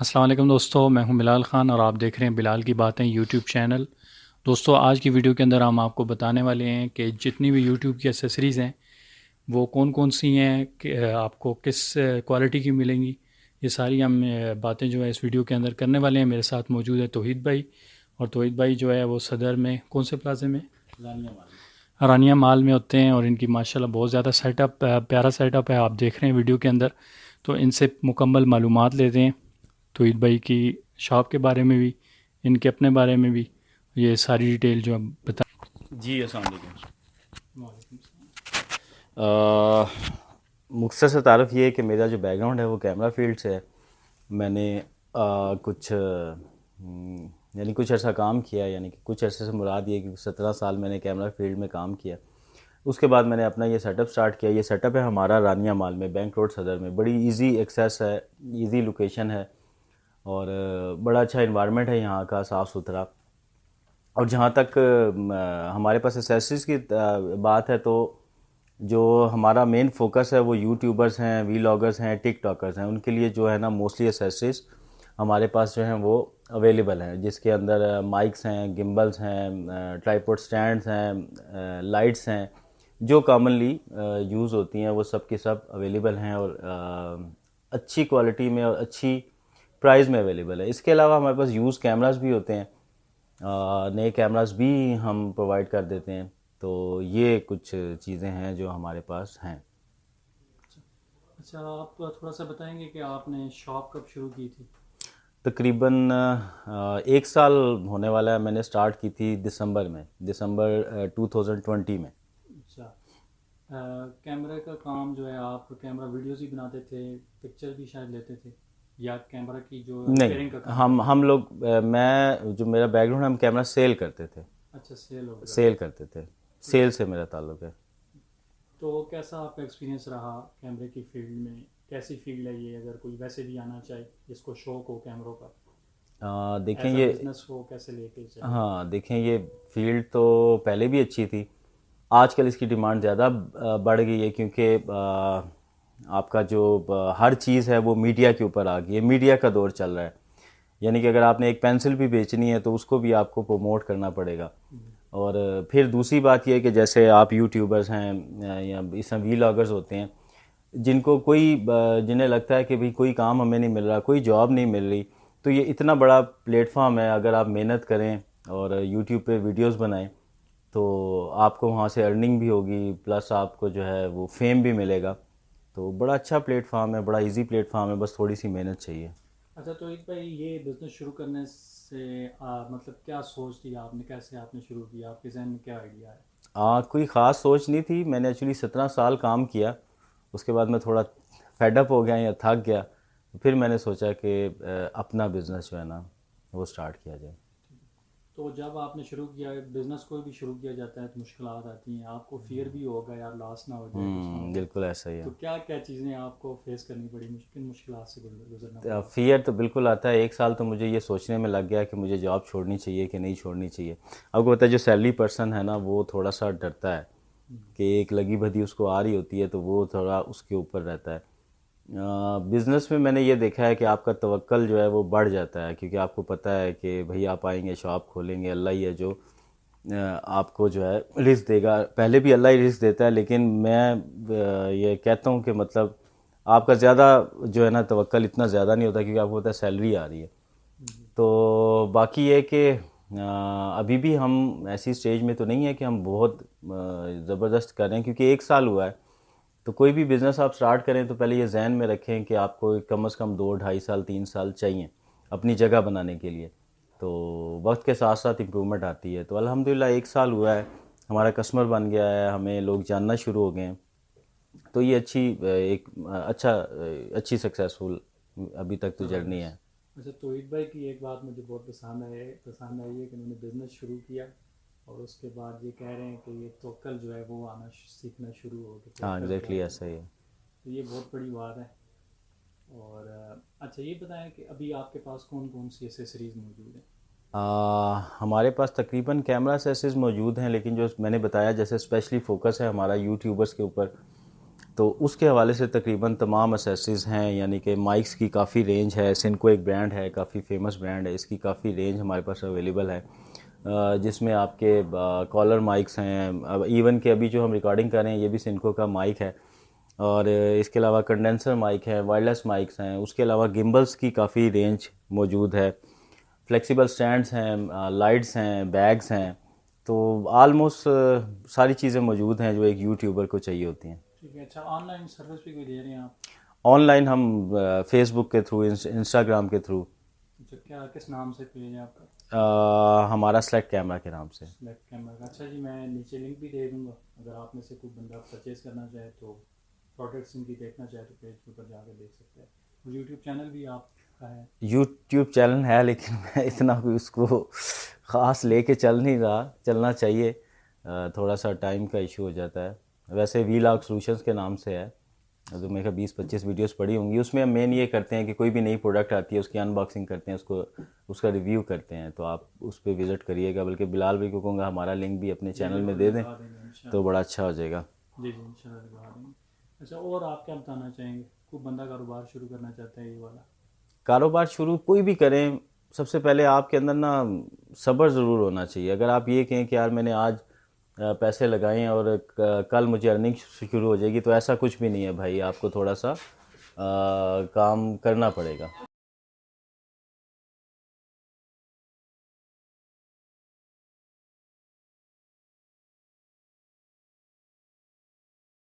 السلام علیکم دوستو، میں ہوں بلال خان اور آپ دیکھ رہے ہیں بلال کی باتیں یوٹیوب چینل۔ دوستو، آج کی ویڈیو کے اندر ہم آپ کو بتانے والے ہیں کہ جتنی بھی یوٹیوب کی ایسیسریز ہیں وہ کون کون سی ہیں، کہ آپ کو کس کوالٹی کی ملیں گی۔ یہ ساری ہم باتیں جو ہے اس ویڈیو کے اندر کرنے والے ہیں۔ میرے ساتھ موجود ہے توحید بھائی، اور توحید بھائی جو ہے وہ صدر میں کون سے پلازے میں، رانیہ مال میں ہوتے ہیں، اور ان کی ماشاءاللہ بہت زیادہ سیٹ اپ، پیارا سیٹ اپ ہے، آپ دیکھ رہے ہیں ویڈیو کے اندر۔ تو ان سے مکمل معلومات لیتے ہیں، توحید بھائی کی شاپ کے بارے میں بھی، ان کے اپنے بارے میں بھی، یہ ساری ڈیٹیل جو ہم بتا۔ جی السلام علیکم۔ وعلیکم السلام۔ مختصر سے تعارف یہ ہے کہ میرا جو بیک گراؤنڈ ہے وہ کیمرہ فیلڈ سے ہے۔ میں نے کچھ یعنی کچھ عرصہ کام کیا، یعنی کہ کچھ عرصے سے مراد یہ کہ 17 سال میں نے کیمرہ فیلڈ میں کام کیا۔ اس کے بعد میں نے اپنا یہ سیٹ اپ سٹارٹ کیا۔ یہ سیٹ اپ ہے ہمارا رانیہ مال میں، بینک روڈ صدر میں۔ بڑی ایزی ایکسیس ہے، ایزی لوکیشن ہے، اور بڑا اچھا انوائرمنٹ ہے یہاں کا، صاف ستھرا۔ اور جہاں تک ہمارے پاس ایکسیسریز کی بات ہے، تو جو ہمارا مین فوکس ہے وہ یوٹیوبرز ہیں، ویلاگرز ہیں، ٹک ٹاکرز ہیں۔ ان کے لیے جو ہے نا موسٹلی ایکسیسریز ہمارے پاس جو ہیں وہ اویلیبل ہیں، جس کے اندر مائکس ہیں، گمبلز ہیں، ٹرائیپوڈ سٹینڈز ہیں، لائٹس ہیں، جو کامنلی یوز ہوتی ہیں وہ سب کے سب اویلیبل ہیں، اور اچھی کوالٹی میں اور اچھی پرائز میں اویلیبل ہے۔ اس کے علاوہ ہمارے پاس یوز کیمراز بھی ہوتے ہیں، نئے کیمراز بھی ہم پرووائڈ کر دیتے ہیں۔ تو یہ کچھ چیزیں ہیں جو ہمارے پاس ہیں۔ اچھا، آپ تھوڑا سا بتائیں گے کہ آپ نے شاپ کب شروع کی تھی؟ تقریباً 1 سال ہونے والا ہے۔ میں نے سٹارٹ کی تھی دسمبر 2020 میں۔ اچھا، کیمرے کا کام جو ہے، آپ کیمرہ ویڈیوز ہی بناتے تھے، پکچر بھی شاید لیتے تھے، یا کیمرہ کی جو ریپیئرنگ کا نہیں، کام؟ ہم لوگ میں جو میرا بیک گراؤنڈ ہے، ہم کیمرہ سیل کرتے تھے، اچھا، سیل ہو گیا۔ سیل کرتے تھے، سیل سے میرا تعلق ہے۔ تو کیسا آپ کا ایکسپیرینس رہا کیمرے کی فیلڈ میں؟ کیسی فیلڈ ہے یہ، اگر کوئی ویسے بھی آنا چاہے جس کو شوق ہو کیمروں کا، دیکھیں ایز اے یہ بزنس ہو کیسے لے کے چلے؟ ہاں دیکھیں، یہ فیلڈ تو پہلے بھی اچھی تھی، آج کل اس کی ڈیمانڈ زیادہ بڑھ گئی ہے، کیونکہ آپ کا جو ہر چیز ہے وہ میڈیا کے اوپر آ گئی ہے، میڈیا کا دور چل رہا ہے۔ یعنی کہ اگر آپ نے ایک پینسل بھی بیچنی ہے تو اس کو بھی آپ کو پروموٹ کرنا پڑے گا۔ اور پھر دوسری بات یہ ہے کہ جیسے آپ یوٹیوبرز ہیں یا اس طرح ویلاگرز ہوتے ہیں، جن کو جنہیں لگتا ہے کہ بھئی کوئی کام ہمیں نہیں مل رہا، کوئی جاب نہیں مل رہی، تو یہ اتنا بڑا پلیٹ فارم ہے، اگر آپ محنت کریں اور یوٹیوب پہ ویڈیوز بنائیں تو آپ کو وہاں سے ارننگ بھی ہوگی، پلس آپ کو جو ہے وہ فیم بھی ملے گا۔ تو بڑا اچھا پلیٹ فارم ہے، بڑا ایزی پلیٹ فارم ہے، بس تھوڑی سی محنت چاہیے۔ اچھا، تو ایک بھائی یہ بزنس شروع کرنے سے مطلب کیا سوچ تھی آپ نے، کیسے آپ نے شروع کیا، آپ کے ذہن میں کیا آئیڈیا ہے؟ کوئی خاص سوچ نہیں تھی، میں نے ایکچولی 17 سال کام کیا، اس کے بعد میں تھوڑا فیڈ اپ ہو گیا یا تھک گیا، پھر میں نے سوچا کہ اپنا بزنس جو ہے نا وہ سٹارٹ کیا جائے۔ تو جب آپ نے شروع کیا، بزنس کوئی بھی شروع کیا جاتا ہے تو مشکلات آتی ہیں، آپ کو فیئر بھی ہوگا یار لاس نہ ہو جائے، کچھ نہ ہو جائے، بالکل ایسا ہی ہے۔ تو کیا کیا چیزیں آپ کو فیس کرنی پڑی، کن مشکلات سے گزرنا پڑا؟ فیئر تو بالکل آتا ہے۔ 1 سال تو مجھے یہ سوچنے میں لگ گیا کہ مجھے جاب چھوڑنی چاہیے کہ نہیں چھوڑنی چاہیے۔ آپ کو پتہ ہے جو سیلری پرسن ہے نا وہ تھوڑا سا ڈرتا ہے کہ ایک لگی بھدی اس کو آ رہی ہوتی ہے، تو وہ تھوڑا اس کے اوپر رہتا ہے۔ بزنس میں نے یہ دیکھا ہے کہ آپ کا توکل جو ہے وہ بڑھ جاتا ہے، کیونکہ آپ کو پتہ ہے کہ بھئی آپ آئیں گے، شاپ کھولیں گے، اللہ ہی ہے جو آپ کو جو ہے رزق دے گا۔ پہلے بھی اللہ ہی رزق دیتا ہے، لیکن میں یہ کہتا ہوں کہ مطلب آپ کا زیادہ جو ہے نا توکل اتنا زیادہ نہیں ہوتا، کیونکہ آپ کو پتہ ہے سیلری آ رہی ہے۔ تو باقی یہ کہ ابھی بھی ہم ایسی سٹیج میں تو نہیں ہے کہ ہم بہت زبردست کر رہے ہیں، کیونکہ 1 سال ہوا ہے۔ تو کوئی بھی بزنس آپ سٹارٹ کریں تو پہلے یہ ذہن میں رکھیں کہ آپ کو کم از کم 2 ڈھائی سال 3 سال چاہیے اپنی جگہ بنانے کے لیے۔ تو وقت کے ساتھ ساتھ امپرومنٹ آتی ہے۔ تو الحمدللہ 1 سال ہوا ہے، ہمارا کسٹمر بن گیا ہے، ہمیں لوگ جاننا شروع ہو گئے ہیں۔ تو یہ اچھی سکسیسفل ابھی تک تو جرنی ہے۔ اچھا، توحید بھائی کی ایک بات مجھے بہت پسند آئی ہے کہ انہوں نے بزنس شروع کیا اور اس کے بعد یہ کہہ رہے ہیں کہ یہ توکل جو ہے وہ آنا سیکھنا شروع ہو گیا، ہاں توکل کیا ایگزیکٹلی ہوتا ایسا ہی ہے، ہے۔ تو یہ بہت بڑی بات ہے۔ اور اچھا یہ بتائیں کہ ابھی آپ کے پاس کون کون سی ایسیسریز موجود ہیں؟ ہمارے پاس تقریباً کیمرہ سیسز موجود ہیں، لیکن جو میں نے بتایا جیسے اسپیشلی فوکس ہے ہمارا یوٹیوبرز کے اوپر، تو اس کے حوالے سے تقریباً تمام اسیسریز ہیں، یعنی کہ مائکس کی کافی رینج ہے. سنکو ایک برانڈ ہے، کافی فیمس برانڈ ہے، اس کی کافی رینج ہمارے پاس اویلیبل ہے، جس میں آپ کے کالر مائکس ہیں. ایون کہ ابھی جو ہم ریکارڈنگ کر رہے ہیں یہ بھی سنکو کا مائک ہے. اور اس کے علاوہ کنڈینسر مائک ہے، وائرلیس مائکس ہیں. اس کے علاوہ گمبلز کی کافی رینج موجود ہے، فلیکسیبل سٹینڈز ہیں، لائٹس ہیں، بیگز ہیں. تو آلموسٹ ساری چیزیں موجود ہیں جو ایک یوٹیوبر کو چاہیے ہوتی ہیں. ٹھیک ہے. اچھا، آن لائن سروس بھی کوئی دے رہے ہیں آپ؟ آن لائن ہم فیس بک کے تھرو، انسٹاگرام کے تھرو. اچھا، کیا کس نام سے پیج ہے آپ کا؟ ہمارا سلیکٹ کیمرہ کے نام سے. سلیکٹ کیمرہ کا. اچھا جی، میں نیچے لنک بھی دے دوں گا، اگر آپ میں سے کوئی بندہ پرچیز کرنا چاہے تو پروڈکٹس ان کی دیکھنا چاہے تو پیج کے اوپر جا کے دیکھ سکتے ہیں. اور یوٹیوب چینل بھی آپ کا ہے؟ یوٹیوب چینل ہے لیکن میں اتنا کوئی اس کو خاص لے کے چل نہیں رہا. چلنا چاہیے، تھوڑا سا ٹائم کا ایشو ہو جاتا ہے. ویسے وی لاگ سولوشنز کے نام سے ہے، جو میرے کو 20-25 ویڈیوز پڑی ہوں گی. اس میں ہم مین یہ کرتے ہیں کہ کوئی بھی نئی پروڈکٹ آتی ہے اس کی ان باکسنگ کرتے ہیں، اس کا ریویو کرتے ہیں. تو آپ اس پہ وزٹ کریے گا، بلکہ بلال بھائی کو کہوں گا ہمارا لنک بھی اپنے چینل میں دے دیں تو بڑا اچھا ہو جائے گا. جی جی، انشاءاللہ دکھا دیں گے. اچھا، اور آپ کیا بتانا چاہیں گے؟ کوئی بندہ کاروبار شروع کرنا چاہتا ہے یہ والا؟ کاروبار شروع کوئی بھی کریں، سب سے پہلے آپ کے اندر نا صبر ضرور ہونا چاہیے. اگر آپ یہ کہیں کہ یار میں نے آج پیسے لگائیں اور کل مجھے ارننگ شروع ہو جائے گی، تو ایسا کچھ بھی نہیں ہے بھائی. آپ کو تھوڑا سا کام کرنا پڑے گا.